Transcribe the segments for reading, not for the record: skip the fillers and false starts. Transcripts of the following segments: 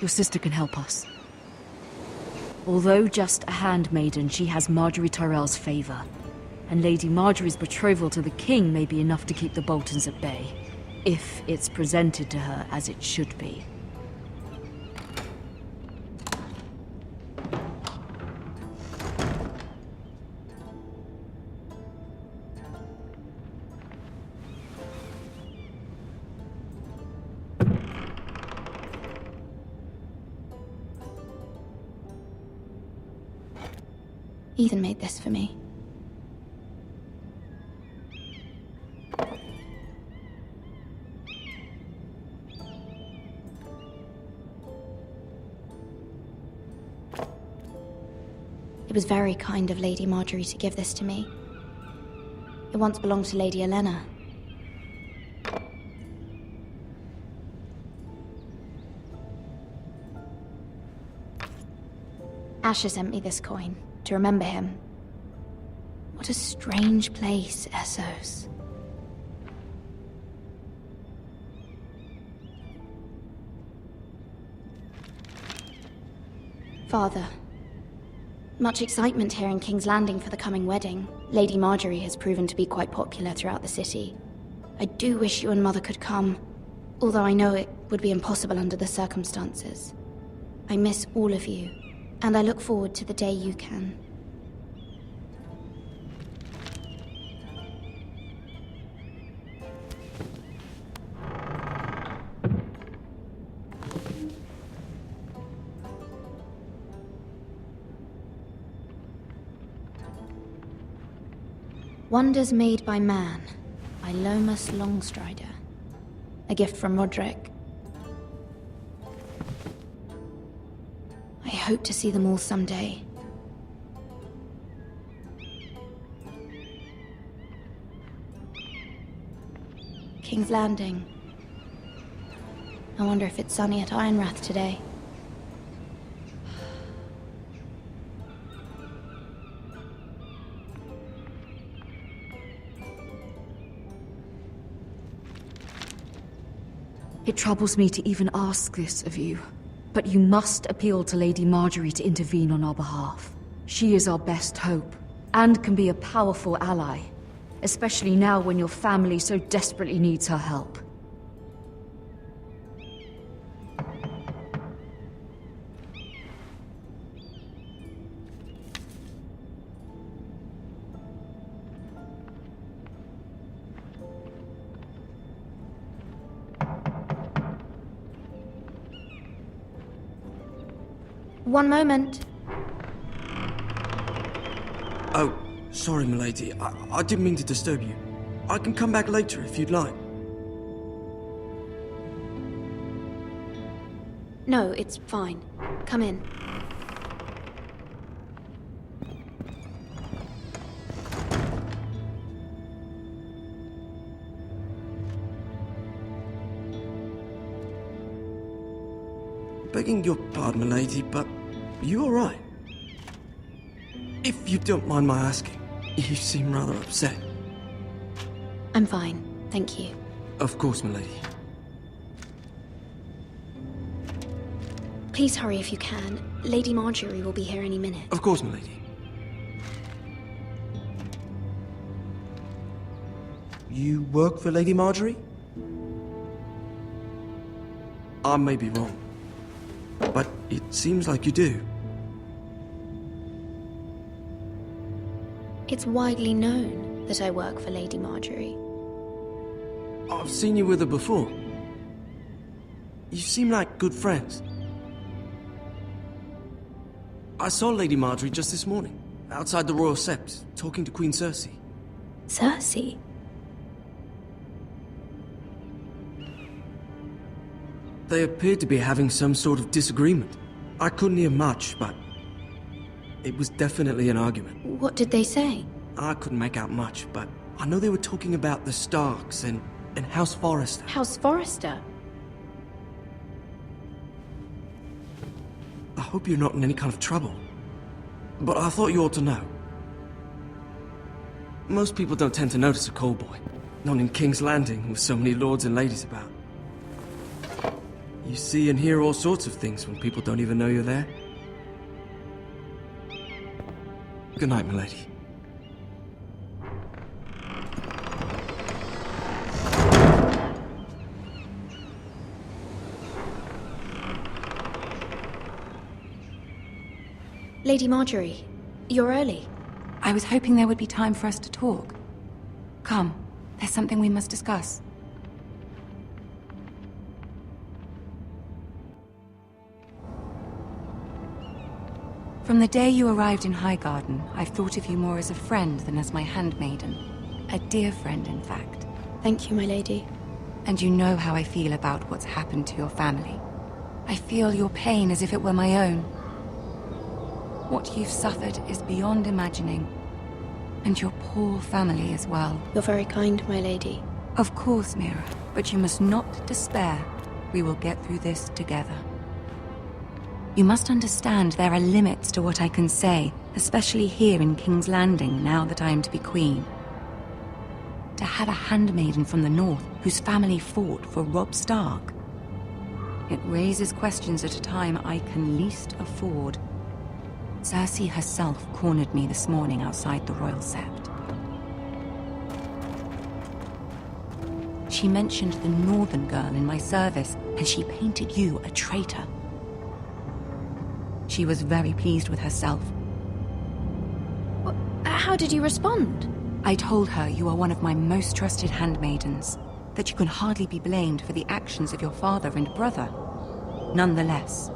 Your sister can help us. Although just a handmaiden, she has Margeri Tyrell's favor. And Lady Margaery's betrothal to the king may be enough to keep the Boltons at bay. If it's presented to her as it should be. Ethan made this for me. It was very kind of Lady Margaery to give this to me. It once belonged to Lady Olenna. Asher sent me this coin to remember him. What a strange place, Essos. Father. Much excitement here in King's Landing for the coming wedding. Lady Margaery has proven to be quite popular throughout the city. I do wish you and Mother could come, although I know it would be impossible under the circumstances. I miss all of you, and I look forward to the day you can. Wonders Made by Man, by Lomas Longstrider. A gift from Roderick. I hope to see them all someday. King's Landing. I wonder if it's sunny at Ironrath today. It troubles me to even ask this of you, but you must appeal to Lady Margaery to intervene on our behalf. She is our best hope, and can be a powerful ally, especially now when your family so desperately needs her help. One moment. Oh, sorry, milady. I didn't mean to disturb you. I can come back later if you'd like. No, it's fine. Come in. Begging your pardon, milady, but you all right? If you don't mind my asking, you seem rather upset. I'm fine, thank you. Of course, milady. Please hurry if you can. Lady Margaery will be here any minute. Of course, milady. You work for Lady Margaery? I may be wrong, but it seems like you do. It's widely known that I work for Lady Margaery. I've seen you with her before. You seem like good friends. I saw Lady Margaery just this morning, outside the Royal Sept, talking to Queen Cersei. Cersei? They appeared to be having some sort of disagreement. I couldn't hear much, but it was definitely an argument. What did they say? I couldn't make out much, but I know they were talking about the Starks and House Forrester. House Forrester? I hope you're not in any kind of trouble, but I thought you ought to know. Most people don't tend to notice a callboy, not in King's Landing with so many lords and ladies about. You see and hear all sorts of things when people don't even know you're there. Good night, milady. Lady Marjorie, you're early. I was hoping there would be time for us to talk. Come, there's something we must discuss. From the day you arrived in Highgarden, I've thought of you more as a friend than as my handmaiden. A dear friend, in fact. Thank you, my lady. And you know how I feel about what's happened to your family. I feel your pain as if it were my own. What you've suffered is beyond imagining. And your poor family as well. You're very kind, my lady. Of course, Mira, but you must not despair. We will get through this together. You must understand there are limits to what I can say, especially here in King's Landing, now that I am to be queen. To have a handmaiden from the north whose family fought for Robb Stark. It raises questions at a time I can least afford. Cersei herself cornered me this morning outside the Royal Sept. She mentioned the northern girl in my service, and she painted you a traitor. She was very pleased with herself. How did you respond? I told her you are one of my most trusted handmaidens, that you can hardly be blamed for the actions of your father and brother. Nonetheless,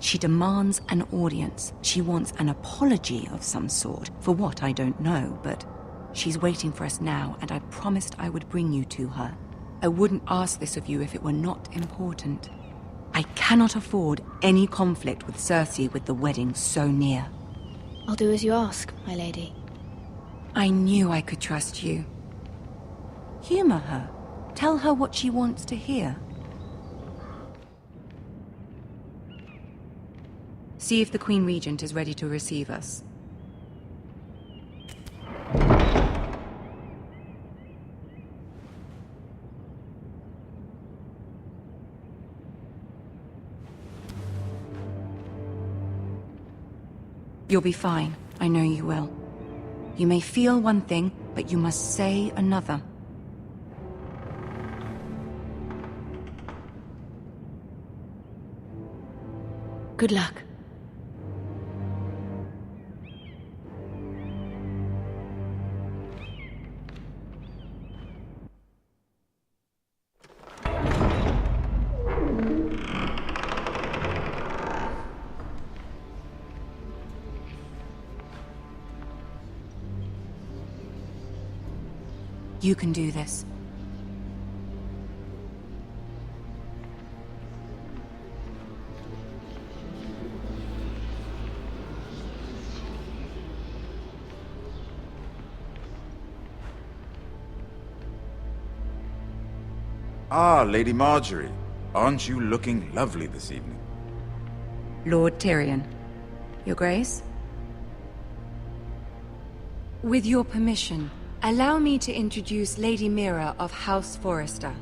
she demands an audience. She wants an apology of some sort, for what I don't know, but she's waiting for us now, and I promised I would bring you to her. I wouldn't ask this of you if it were not important. I cannot afford any conflict with Cersei with the wedding so near. I'll do as you ask, my lady. I knew I could trust you. Humor her. Tell her what she wants to hear. See if the Queen Regent is ready to receive us. You'll be fine. I know you will. You may feel one thing, but you must say another. Good luck. You can do this. Ah, Lady Marjorie. Aren't you looking lovely this evening? Lord Tyrion. Your Grace? With your permission, allow me to introduce Lady Mira of House Forrester.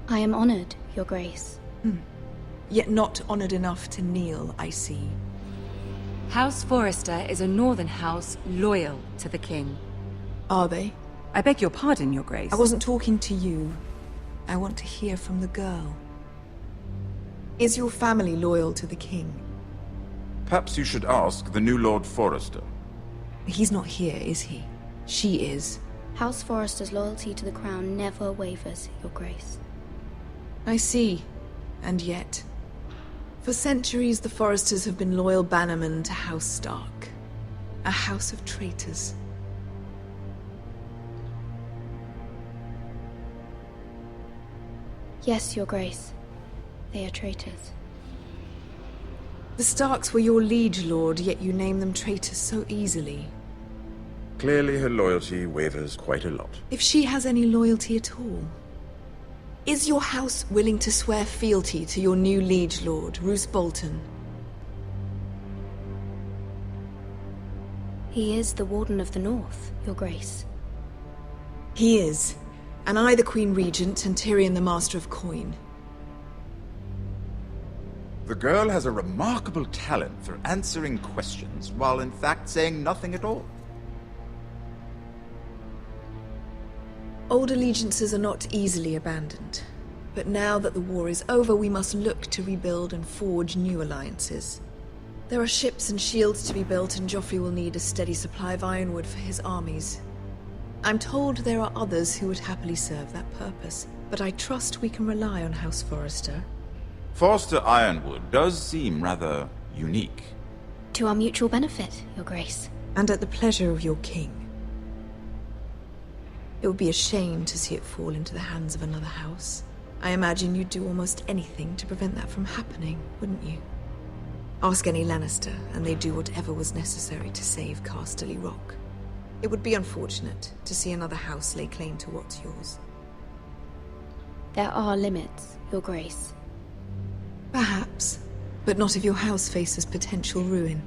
I am honored, Your Grace. Yet not honored enough to kneel, I see. House Forrester is a northern house loyal to the king. Are they? I beg your pardon, Your Grace. I wasn't talking to you. I want to hear from the girl. Is your family loyal to the king? Perhaps you should ask the new Lord Forrester. He's not here, is he? She is. House Forrester's loyalty to the crown never wavers, Your Grace. I see. And yet... For centuries, the Forresters have been loyal bannermen to House Stark. A house of traitors. Yes, Your Grace. They are traitors. The Starks were your liege lord, yet you name them traitors so easily. Clearly her loyalty wavers quite a lot. If she has any loyalty at all. Is your house willing to swear fealty to your new liege lord, Roose Bolton? He is the Warden of the North, Your Grace. He is. And I the Queen Regent and Tyrion the Master of Coin. The girl has a remarkable talent for answering questions while in fact saying nothing at all. Old allegiances are not easily abandoned. But now that the war is over, we must look to rebuild and forge new alliances. There are ships and shields to be built, and Joffrey will need a steady supply of ironwood for his armies. I'm told there are others who would happily serve that purpose, but I trust we can rely on House Forrester. Forster Ironwood does seem rather unique. To our mutual benefit, Your Grace. And at the pleasure of your king. It would be a shame to see it fall into the hands of another house. I imagine you'd do almost anything to prevent that from happening, wouldn't you? Ask any Lannister, and they'd do whatever was necessary to save Casterly Rock. It would be unfortunate to see another house lay claim to what's yours. There are limits, Your Grace. Perhaps, but not if your house faces potential ruin.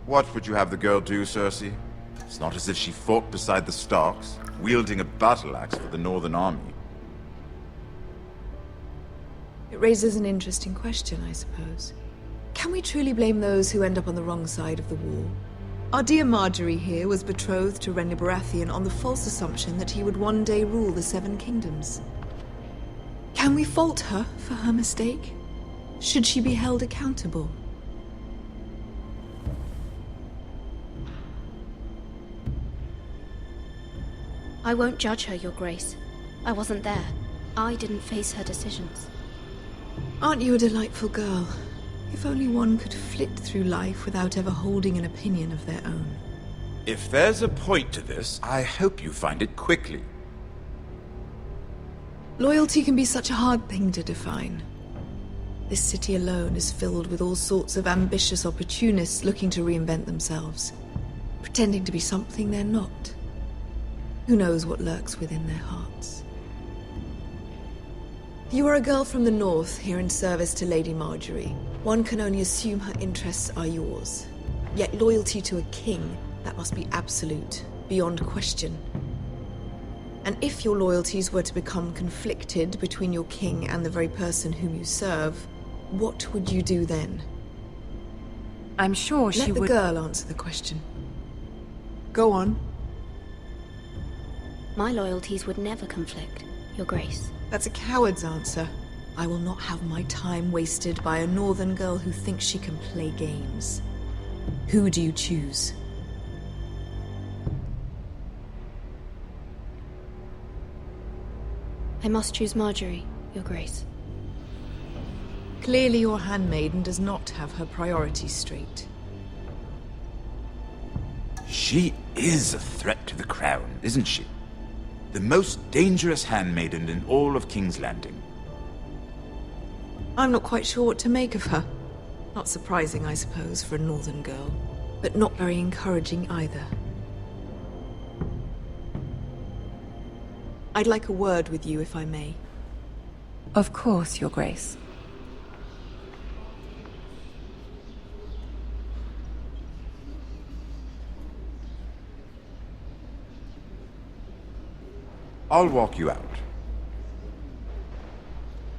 What would you have the girl do, Cersei? It's not as if she fought beside the Starks, wielding a battle axe for the Northern Army. It raises an interesting question, I suppose. Can we truly blame those who end up on the wrong side of the war? Our dear Margaery here was betrothed to Renly Baratheon on the false assumption that he would one day rule the Seven Kingdoms. Can we fault her for her mistake? Should she be held accountable? I won't judge her, Your Grace. I wasn't there. I didn't face her decisions. Aren't you a delightful girl? If only one could flit through life without ever holding an opinion of their own. If there's a point to this, I hope you find it quickly. Loyalty can be such a hard thing to define. This city alone is filled with all sorts of ambitious opportunists looking to reinvent themselves, pretending to be something they're not. Who knows what lurks within their hearts? You are a girl from the north, here in service to Lady Margaery. One can only assume her interests are yours. Yet loyalty to a king, that must be absolute, beyond question. And if your loyalties were to become conflicted between your king and the very person whom you serve, what would you do then? I'm sure she would... Let the girl answer the question. Go on. My loyalties would never conflict, Your Grace. That's a coward's answer. I will not have my time wasted by a northern girl who thinks she can play games. Who do you choose? I must choose Margaery, Your Grace. Clearly your handmaiden does not have her priorities straight. She is a threat to the crown, isn't she? The most dangerous handmaiden in all of King's Landing. I'm not quite sure what to make of her. Not surprising, I suppose, for a northern girl, but not very encouraging either. I'd like a word with you, if I may. Of course, Your Grace. I'll walk you out.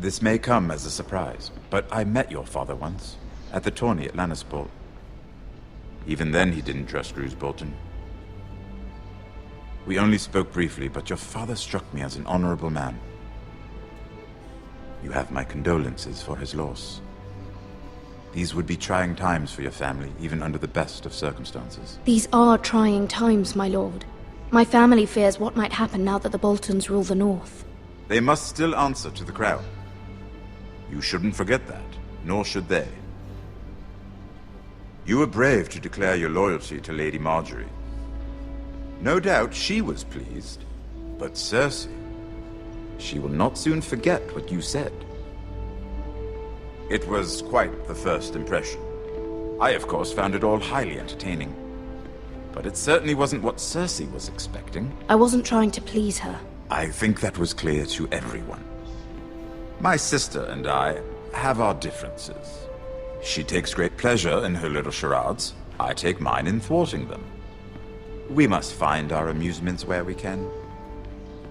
This may come as a surprise, but I met your father once, at the tourney at Lannisport. Even then he didn't trust Roose Bolton. We only spoke briefly, but your father struck me as an honorable man. You have my condolences for his loss. These would be trying times for your family, even under the best of circumstances. These are trying times, my lord. My family fears what might happen now that the Boltons rule the North. They must still answer to the crown. You shouldn't forget that, nor should they. You were brave to declare your loyalty to Lady Margaery. No doubt she was pleased, but Cersei, she will not soon forget what you said. It was quite the first impression. I, of course, found it all highly entertaining. But it certainly wasn't what Cersei was expecting. I wasn't trying to please her. I think that was clear to everyone. My sister and I have our differences. She takes great pleasure in her little charades. I take mine in thwarting them. We must find our amusements where we can.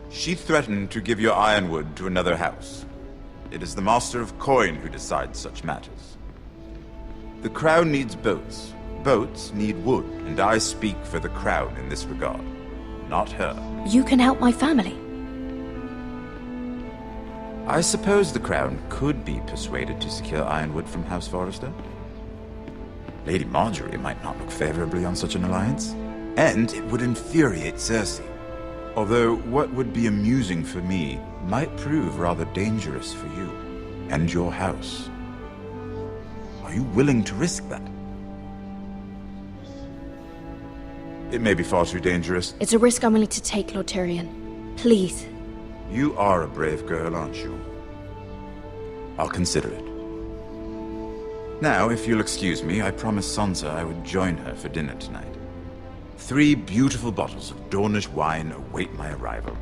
She threatened to give your ironwood to another house. It is the Master of Coin who decides such matters. The crown needs boats. Boats need wood, and I speak for the crown in this regard, not her. You can help my family. I suppose the crown could be persuaded to secure ironwood from House Forrester. Lady Marjorie might not look favorably on such an alliance, and it would infuriate Cersei. Although what would be amusing for me might prove rather dangerous for you and your house. Are you willing to risk that? It may be far too dangerous. It's a risk I'm willing to take, Lord Tyrion. Please. You are a brave girl, aren't you? I'll consider it. Now, if you'll excuse me, I promised Sansa I would join her for dinner tonight. 3 beautiful bottles of Dornish wine await my arrival.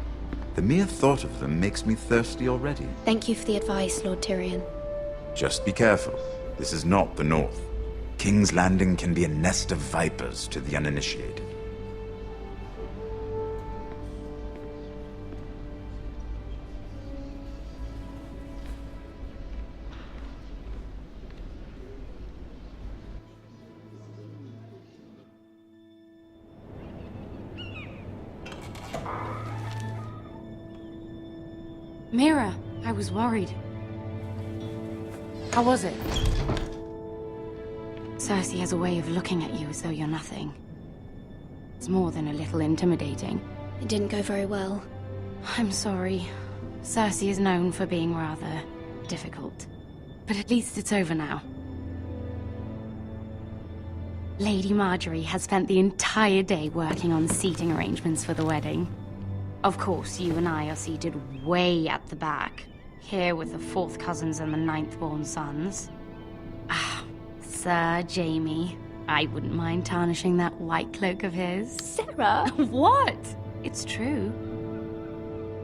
The mere thought of them makes me thirsty already. Thank you for the advice, Lord Tyrion. Just be careful. This is not the North. King's Landing can be a nest of vipers to the uninitiated. Mira, I was worried. How was it? Cersei has a way of looking at you as though you're nothing. It's more than a little intimidating. It didn't go very well. I'm sorry. Cersei is known for being rather difficult. But at least it's over now. Lady Marjorie has spent the entire day working on seating arrangements for the wedding. Of course, you and I are seated way at the back, here with the 4th cousins and the 9th-born sons. Ah, Sir Jaime. I wouldn't mind tarnishing that white cloak of his. Sarah! What? It's true.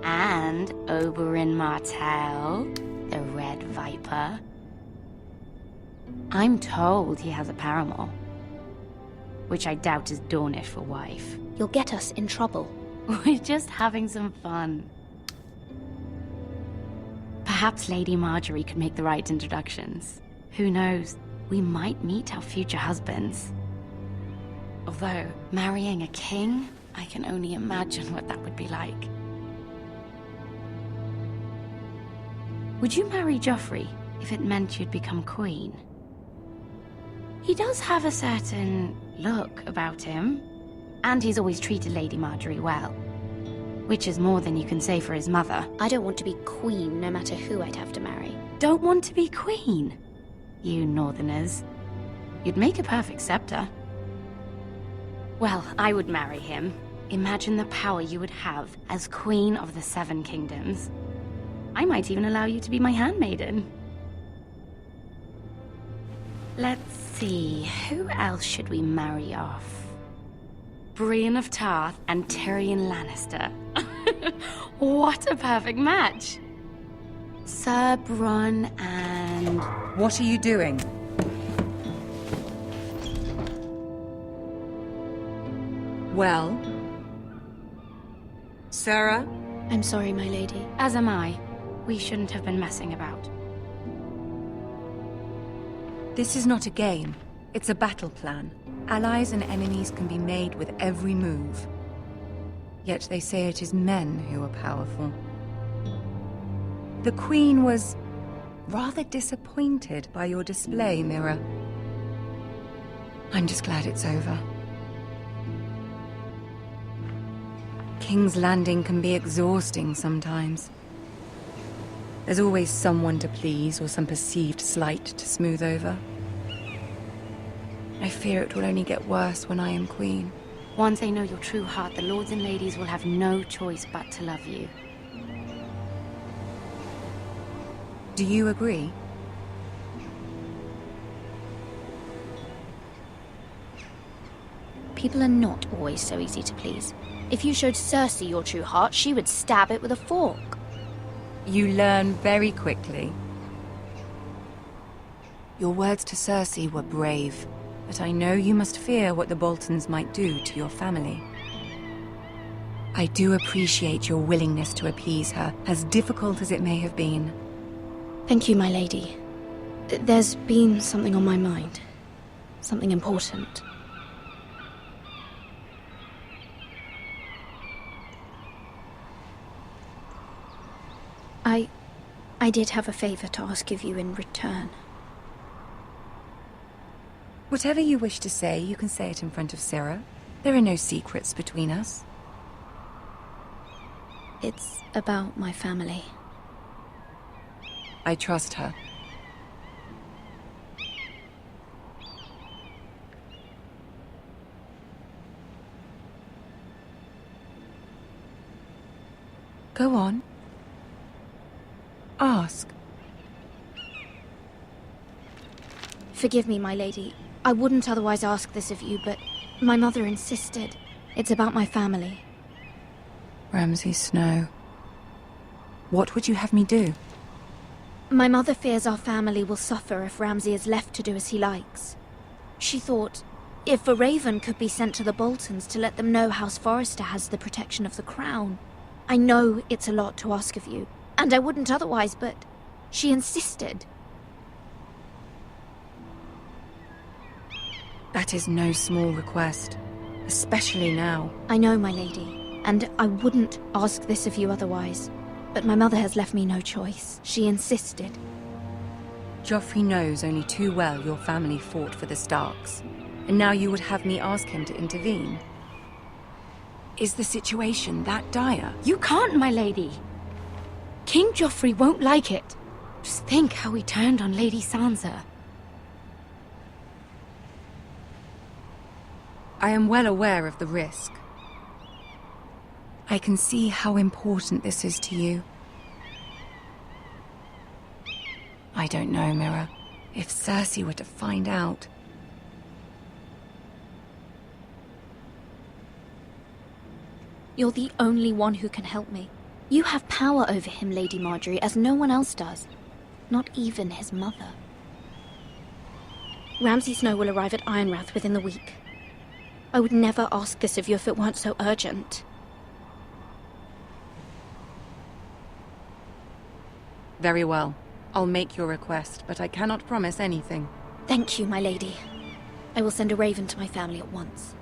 And Oberyn Martell, the Red Viper. I'm told he has a paramour, which I doubt is Dornish for wife. You'll get us in trouble. We're just having some fun. Perhaps Lady Marjorie could make the right introductions. Who knows? We might meet our future husbands. Although, marrying a king, I can only imagine what that would be like. Would you marry Joffrey if it meant you'd become queen? He does have a certain look about him. And he's always treated Lady Marjorie well. Which is more than you can say for his mother. I don't want to be queen, no matter who I'd have to marry. Don't want to be queen? You northerners. You'd make a perfect scepter. Well, I would marry him. Imagine the power you would have as Queen of the 7 Kingdoms. I might even allow you to be my handmaiden. Let's see, who else should we marry off? Brienne of Tarth and Tyrion Lannister. What a perfect match! Sir Bronn and... What are you doing? Well? Sarah? I'm sorry, my lady. As am I. We shouldn't have been messing about. This is not a game. It's a battle plan. Allies and enemies can be made with every move. Yet they say it is men who are powerful. The Queen was rather disappointed by your display, Mira. I'm just glad it's over. King's Landing can be exhausting sometimes. There's always someone to please or some perceived slight to smooth over. I fear it will only get worse when I am queen. Once they know your true heart, the lords and ladies will have no choice but to love you. Do you agree? People are not always so easy to please. If you showed Cersei your true heart, she would stab it with a fork. You learn very quickly. Your words to Cersei were brave. but I know you must fear what the Boltons might do to your family. I do appreciate your willingness to appease her, as difficult as it may have been. Thank you, my lady. There's been something on my mind. Something important. I did have a favor to ask of you in return. Whatever you wish to say, you can say it in front of Sarah. There are no secrets between us. It's about my family. I trust her. Go on. Ask. Forgive me, my lady. I wouldn't otherwise ask this of you, but my mother insisted. It's about my family. Ramsi Snow. What would you have me do? My mother fears our family will suffer if Ramsay is left to do as he likes. She thought, if a raven could be sent to the Boltons to let them know House Forrester has the protection of the crown. I know it's a lot to ask of you, and I wouldn't otherwise, but she insisted. That is no small request, especially now. I know, my lady, and I wouldn't ask this of you otherwise. But my mother has left me no choice. She insisted. Joffrey knows only too well your family fought for the Starks, and now you would have me ask him to intervene. Is the situation that dire? You can't, my lady. King Joffrey won't like it. Just think how he turned on Lady Sansa. I am well aware of the risk. I can see how important this is to you. I don't know, Mira. If Cersei were to find out... You're the only one who can help me. You have power over him, Lady Margaery, as no one else does. Not even his mother. Ramsi Snow will arrive at Ironrath within the week. I would never ask this of you if it weren't so urgent. Very well. I'll make your request, but I cannot promise anything. Thank you, my lady. I will send a raven to my family at once.